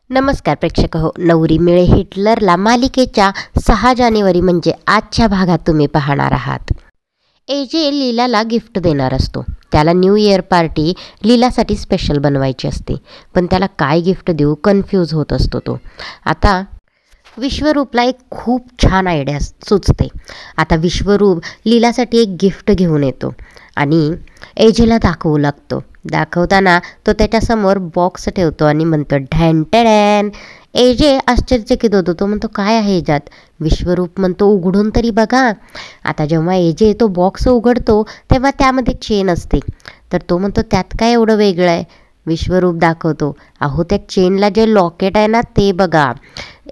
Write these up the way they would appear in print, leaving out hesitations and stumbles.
नमस्कार प्रेक्षक हो. नवरी मिळे हिटलरला मालिकेच्या 6 जानेवारी म्हणजे आजच्या भागात तुम्ही पाहणार आहात. एजे लीलाला गिफ्ट देणार असतो. त्याला न्यू इयर पार्टी लीलासाठी स्पेशल बनवायची असते, पण त्याला काय गिफ्ट देऊ कन्फ्यूज होत असतो तो. आता विश्वरूपला एक खूप छान आयडिया सुचते. आता विश्वरूप लीलासाठी एक गिफ्ट घेऊन येतो आणि एजेला दाखवू लागतो. दाखवताना तो त्याच्यासमोर बॉक्स ठेवतो आणि म्हणतो ढॅन. एजे आश्चर्यचकित होतो. तो म्हणतो काय आहे ह्याच्यात. विश्वरूप म्हणतो उघडून तरी बघा. आता जेव्हा एजे तो बॉक्स उघडतो तेव्हा त्यामध्ये चेन असते. तर तो म्हणतो त्यात काय एवढं वेगळं आहे. विश्वरूप दाखवतो अहो त्या चेनला जे लॉकेट आहे ना ते बघा.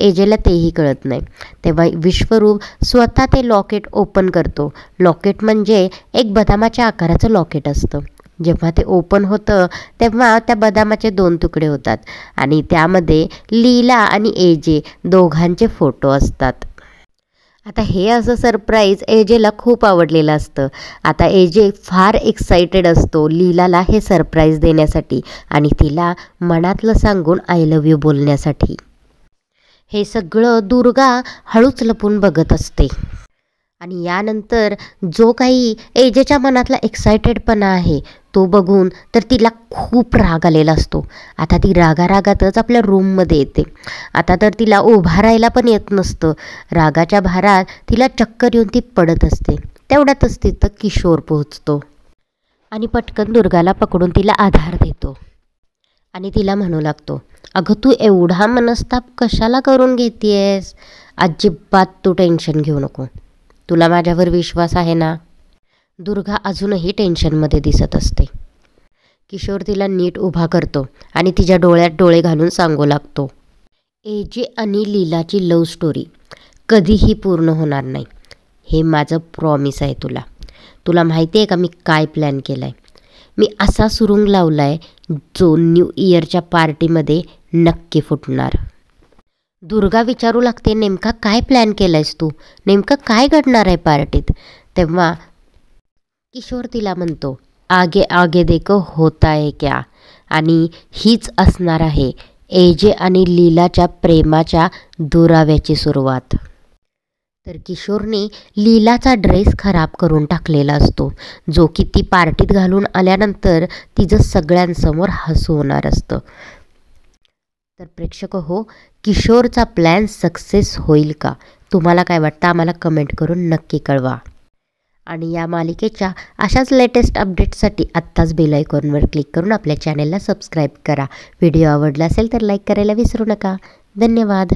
एजेला तेही कळत नाही. तेव्हा विश्वरूप स्वतः ते लॉकेट ओपन करतो. लॉकेट म्हणजे एक बदामाच्या आकाराचं लॉकेट असतं. जेव्हा ते ओपन होतं तेव्हा त्या बदामाचे 2 तुकडे होतात आणि त्यामध्ये लीला आणि एजे दोघांचे फोटो असतात. आता हे असं सरप्राईज एजेला खूप आवडलेलं असतं. आता एजे फार एक्सायटेड असतो लीलाला हे सरप्राईज देण्यासाठी आणि तिला मनातलं सांगून आय लव्ह यू बोलण्यासाठी. हे सगळं दुर्गा हळूच लपून बघत असते आणि यानंतर जो काही एजेच्या मनातला एक्सायटेडपणा आहे तो बघून तर तिला खूप राग आलेला असतो. आता ती रागारागातच आपल्या रूममध्ये येते. आता तर तिला उभा राहायला पण येत नसतं. रागाच्या भारात तिला चक्कर येऊन ती पडत असते. तेवढ्यातच तिथं किशोर पोहोचतो आणि पटकन दुर्गाला पकडून तिला आधार देतो आणि तिला म्हणू लागतो अगं तू एवढा मनस्ताप कशाला करून घेतेयस. अजिबात तू टेन्शन घेऊ नको. तुला माझ्यावर विश्वास आहे ना. दुर्गा अजूनही टेन्शनमध्ये दिसत असते. किशोर तिला नीट उभा करतो आणि तिच्या डोळ्यात डोळे घालून सांगू लागतो एजे आणि लीलाची लव्ह स्टोरी कधीही पूर्ण होणार नाही. हे माझं प्रॉमिस आहे तुला. तुला माहिती आहे का मी काय प्लॅन केला आहे. मी असा सुरुंग लावला आहे जो न्यू इयरच्या पार्टीमध्ये नक्की फुटणार. दुर्गा विचारू लागते नेमका काय प्लॅन केला आहेस तू. नेमकं काय घडणार आहे पार्टीत. तेव्हा किशोर तिला म्हणतो आगे आगे देखो होता है क्या. आणि हीच असणार आहे एजे आणि लीलाच्या प्रेमाच्या दुराव्याची सुरुवात. तर किशोरने लीलाचा ड्रेस खराब करून टाकलेला असतो जो की ती पार्टीत घालून आल्यानंतर तिचं सगळ्यांसमोर हसू होणार असतं. तर प्रेक्षक हो, किशोरचा प्लॅन सक्सेस होईल का. तुम्हाला काय वाटतं आम्हाला कमेंट करून नक्की कळवा. आणि या मालिकेच्या अशाच लेटेस्ट अपडेट्ससाठी आत्ताच बेल आयकॉनवर क्लिक करून आपल्या चॅनलला सबस्क्राईब करा. व्हिडिओ आवडला असेल तर लाईक करायला विसरू नका. धन्यवाद.